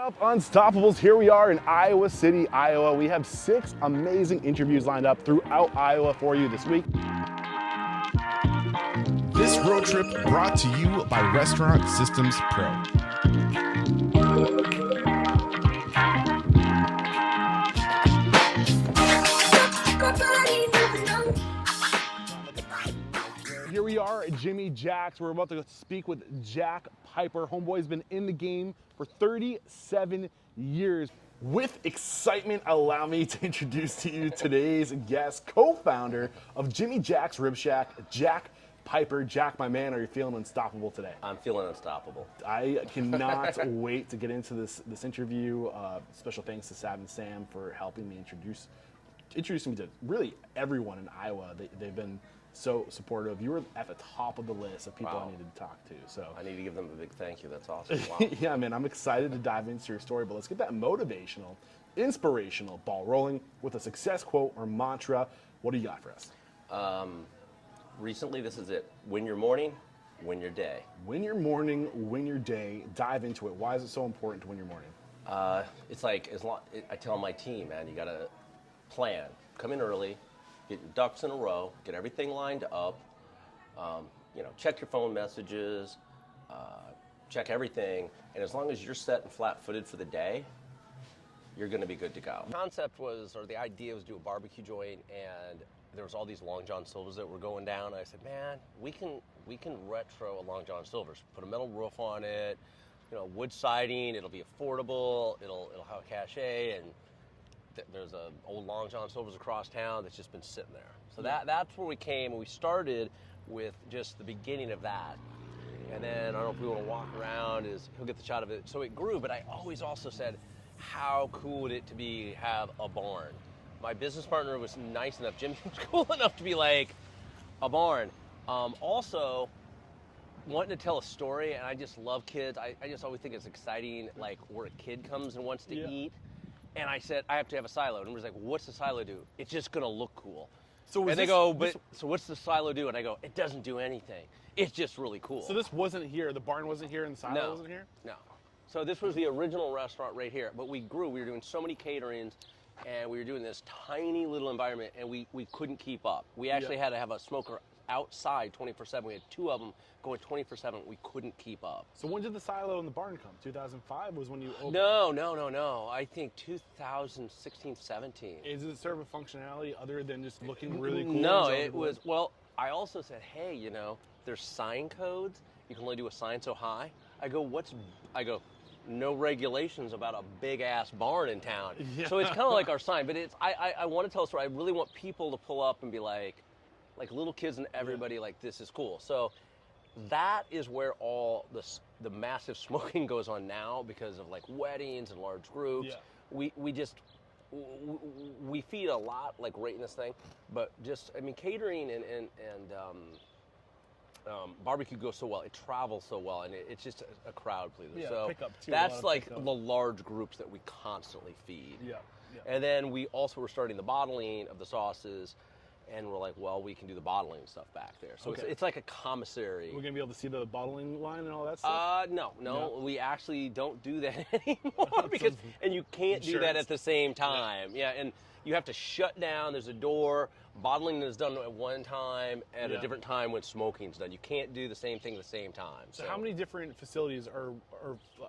up, Unstoppables? Here we are in Iowa City, Iowa. We have 6 amazing interviews lined up throughout Iowa for you this week. This road trip brought to you by Restaurant Systems Pro. Here we are at Jimmy Jack's. We're about to speak with Jack Piper. Homeboy's been in the game for 37 years. With excitement, allow me to introduce to you today's guest, co-founder of Jimmy Jack's Rib Shack, Jack Piper. Jack, my man, are you feeling unstoppable today? I'm feeling unstoppable. I cannot wait to get into this interview. Special thanks to Sav and Sam for helping me introducing me to really everyone in Iowa. They've been so supportive. You were at the top of the list of people I needed to talk to. So I need to give them a big thank you. That's awesome. Wow. Yeah, man, I'm excited to dive into your story, but let's get that motivational, inspirational ball rolling with a success quote or mantra. What do you got for us? Recently, this is it. Win your morning, win your day. Win your morning, win your day. Dive into it. Why is it so important to win your morning? It's like I tell my team, man, you got to plan. Come in early, get your ducks in a row, get everything lined up. Check your phone messages, check everything, and as long as you're set and flat-footed for the day, you're going to be good to go. The concept was, or the idea was, to do a barbecue joint, and there was all these Long John Silvers that were going down. And I said, man, we can retro a Long John Silvers, put a metal roof on it, wood siding. It'll be affordable. It'll have a cachet, and there's a old Long John Silvers across town that's just been sitting there. So that's where we came, and we started with just the beginning of that. And then, I don't know if we want to walk around, he'll get the shot of it. So it grew, but I always also said, how cool would it to have a barn? My business partner was nice enough, Jimmy was cool enough to be like, a barn. Also, wanting to tell a story, and I just love kids. I just always think it's exciting, like where a kid comes and wants to eat. And I said, I have to have a silo. And everybody's like, what's the silo do? It's just gonna look cool. So they go, so what's the silo do? And I go, it doesn't do anything. It's just really cool. So this wasn't here, the barn wasn't here, and the silo wasn't here? No. So this was the original restaurant right here. But we grew, we were doing so many caterings, and we were doing this tiny little environment, and we couldn't keep up. We actually had to have a smoker outside 24/7. We had 2 of them going 24/7. We couldn't keep up. So when did the silo and the barn come? 2005 was when you opened? No. I think 2016, 17. Does it serve a functionality other than just looking really cool? No, it was, well, I also said, hey, there's sign codes. You can only do a sign so high. I go, no regulations about a big ass barn in town. Yeah. So it's kind of like our sign, but I want to tell a story. I really want people to pull up and be like little kids and everybody, like, this is cool. So that is where all the massive smoking goes on now, because of like weddings and large groups. Yeah. We feed a lot, like, right in this thing, but catering and barbecue goes so well. It travels so well, and it's just a crowd pleaser. Yeah, so pickup too, that's like the large groups that we constantly feed. Yeah. And then we also were starting the bottling of the sauces, and we're like, well, we can do the bottling stuff back there. So it's like a commissary. We're gonna be able to see the bottling line and all that stuff? No, we actually don't do that anymore, and you can't do that at the same time. Yeah, and you have to shut down. There's a door. Bottling is done at one time, at a different time when smoking's done. You can't do the same thing at the same time. So how many different facilities or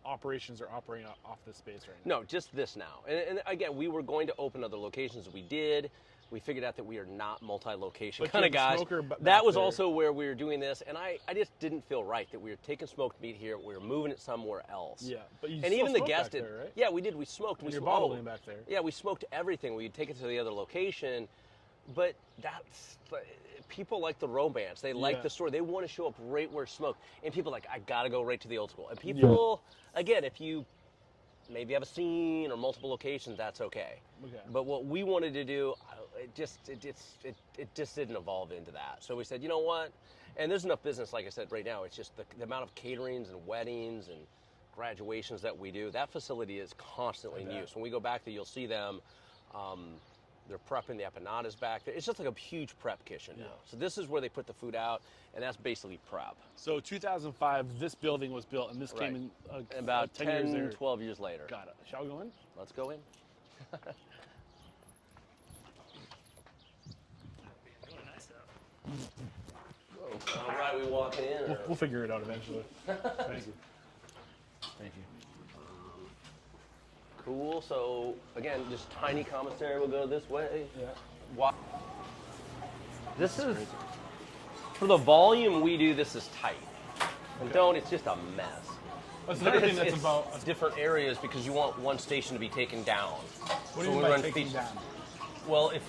operations are operating off this space right now? No, just this now. And again, we were going to open other locations. We did. We figured out that we are not multi-location kind of guys. That was also where we were doing this, and I just didn't feel right that we were taking smoked meat here, we were moving it somewhere else. Yeah, but you and still even the smoked guests back did. There, right? Yeah, we did. We smoked. You're bottling back there. Yeah, we smoked everything. We'd take it to the other location, but people like the romance. They like the story. They want to show up right where it's smoked, and people are like, I gotta go right to the old school. And people, again, if you maybe have a scene or multiple locations, that's okay. But what we wanted to do, it just didn't evolve into that. So we said, you know what? And there's enough business, like I said, right now. It's just the amount of caterings and weddings and graduations that we do. That facility is constantly new. So when we go back there, you'll see them. They're prepping, the empanada's back there. It's just like a huge prep kitchen now. So this is where they put the food out, and that's basically prep. So 2005, this building was built, and this came in about 10 years later. 12 years later. Got it. Shall we go in? Let's go in. All right, we walking in. We'll figure it out eventually. Thank you. Thank you. Cool. So again, this tiny commissary will go this way. Yeah. Wow. This is for the volume we do. This is tight. And don't. It's just a mess. That's But another thing it's that's about. different areas because you want one station to be taken down. What do So you we mean by run taking feast- down? Well, if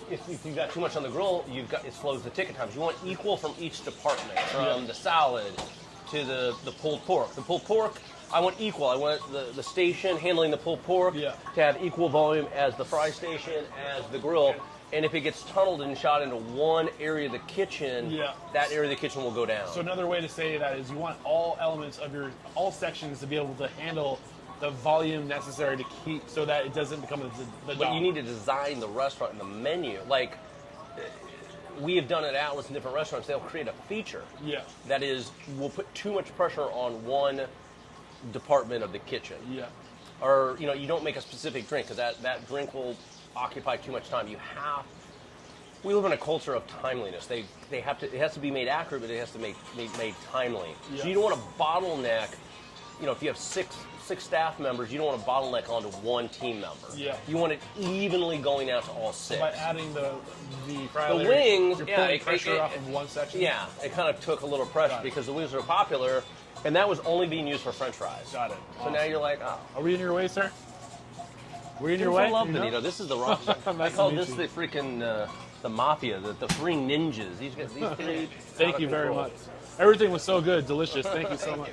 you've got too much on the grill, it slows the ticket times. You want equal from each department, from the salad to the pulled pork. The pulled pork, I want equal. I want the station handling the pulled pork to have equal volume as the fry station, as the grill. And if it gets tunneled and shot into one area of the kitchen, that area of the kitchen will go down. So another way to say that is you want all elements of all sections to be able to handle the volume necessary to keep so that it doesn't become the But dog. you need to design the restaurant and the menu. Like, we have done at Atlas in different restaurants, they'll create a feature that is, will put too much pressure on one department of the kitchen. Or, you don't make a specific drink because that drink will occupy too much time. We live in a culture of timeliness. It has to be made accurate, but it has to be made timely. So you don't want to bottleneck, if you have six staff members, you don't want to bottleneck onto one team member. You want it evenly going out to all six. So by adding the fry the layer, wings, you're pulling pressure off of one section. Yeah, it kind of took a little pressure because the wings are popular, and that was only being used for French fries. Got it. So now you're like, oh. Are we in your way, sir? We're in your way? I love Benito. This is the rock. I call this the freaking the mafia, the three ninjas. These three. Thank you very much. Everything was so good, delicious. Thank you so much.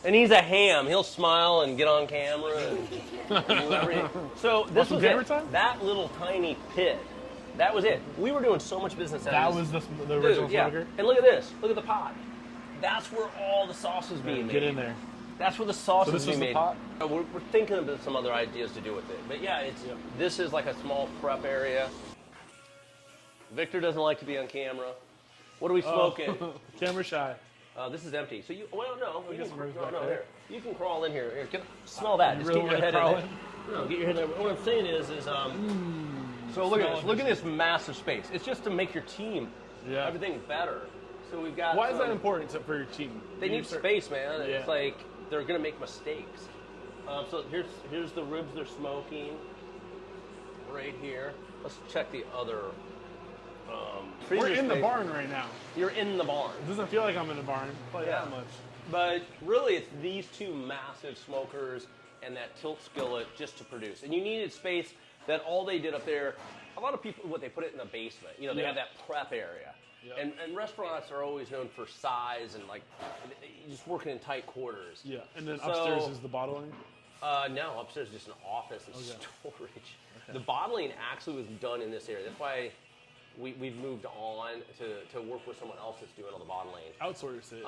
And he's a ham. He'll smile and get on camera. And do everything. So this was it. That little tiny pit. That was it. We were doing so much business. That was the original burger. And look at this. Look at the pot. That's where all the sauce is being made. Get in there. That's where the sauce is being the made. pot? We're thinking about some other ideas to do with it. But yeah, this is like a small prep area. Victor doesn't like to be on camera. What are we smoking? Camera shy. This is empty. So no. Here. You can crawl in here. Smell that. Just get your head in there. No, get your head in there. What I'm saying is so look at this. Look at this massive space. It's just to make your team everything better. So we've got. Why is that important for your team? They need space, man. It's like they're gonna make mistakes. So here's the ribs they're smoking. Right here. Let's check the other. We're in the barn right now. You're in the barn. It doesn't feel like I'm in the barn. That much. But really, it's these two massive smokers and that tilt skillet just to produce. And you needed space that all they did up there. A lot of people, they put it in the basement. They have that prep area. And restaurants are always known for size and just working in tight quarters. Yeah, and then upstairs is the bottling? No, upstairs is just an office and storage. Okay. The bottling actually was done in this area. That's why we've moved on to work with someone else that's doing all the bottling. Outsource it.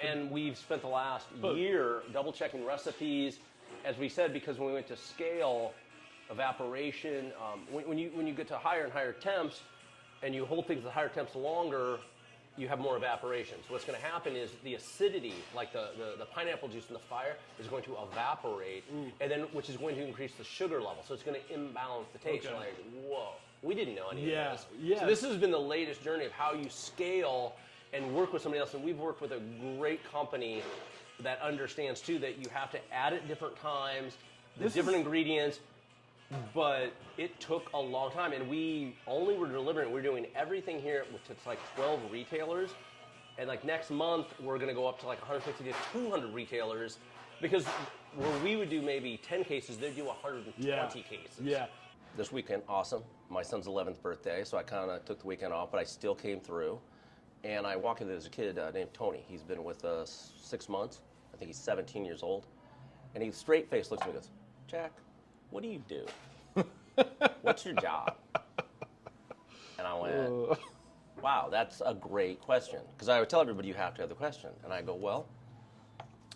And we've spent the last year double checking recipes, as we said, because when we went to scale, evaporation, when you get to higher and higher temps, and you hold things at higher temps longer, you have more evaporation. So what's going to happen is the acidity, like the pineapple juice in the fire, is going to evaporate, and then which is going to increase the sugar level. So it's going to imbalance the taste. Okay. You're like, whoa, we didn't know any of this. Yeah. So this has been the latest journey of how you scale and work with somebody else. And we've worked with a great company that understands too that you have to add at different times, different ingredients. But it took a long time, and we only were delivering. We're doing everything here to 12 retailers, and next month we're going to go up to 150 to 200 retailers, because where we would do maybe 10 cases, they'd do 120 cases. Yeah. This weekend, awesome. My son's 11th birthday, so I kind of took the weekend off, but I still came through, and I walked in. There's a kid named Tony. He's been with us 6 months. I think he's 17 years old, and he straight face looks at me and goes, "Jack, what do you do? What's your job?" And I went, wow, that's a great question. Because I would tell everybody you have to have the question. And I go, well,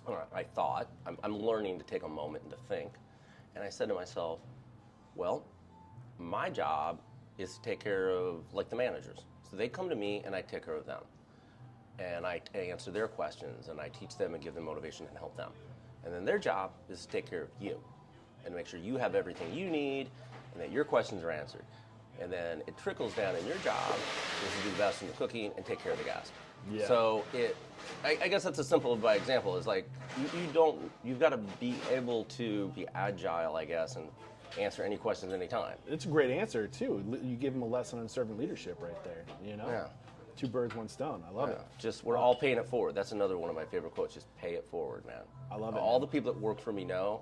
all right, I thought, I'm learning to take a moment and to think. And I said to myself, well, my job is to take care of like the managers. So they come to me and I take care of them. And I answer their questions and I teach them and give them motivation and help them. And then their job is to take care of you and make sure you have everything you need and that your questions are answered. And then it trickles down, and your job is to do the best in the cooking and take care of the guys. Yeah. So I guess that's a simple by example. Is like you've got to be able to be agile, I guess, and answer any questions anytime. It's a great answer too. You give them a lesson on servant leadership right there. You know, Yeah. 2 birds, 1 stone. I love it. Just we're all paying it forward. That's another one of my favorite quotes. Just pay it forward, man. I love it, All man. the people that work for me know.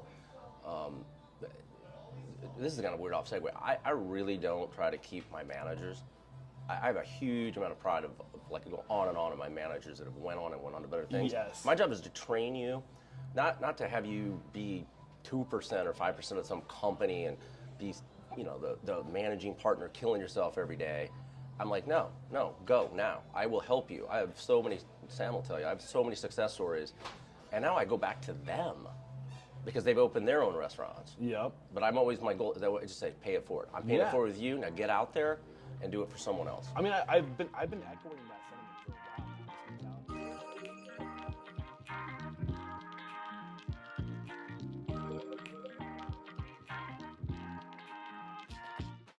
This is kind of a weird off segue. I really don't try to keep my managers. I have a huge amount of pride of like go on and on of my managers that have went on to better things. Yes. My job is to train you, not to have you be 2% or 5% of some company and be, you know, the managing partner killing yourself every day. I'm like, no, go now. I will help you. I have so many, Sam will tell you, I have so many success stories. And now I go back to them because they've opened their own restaurants. Yep. But I'm always, my goal is I just say, pay it forward. I'm paying it Yeah. forward with you. Now get out there and do it for someone else. I mean, I've been echoing that sentiment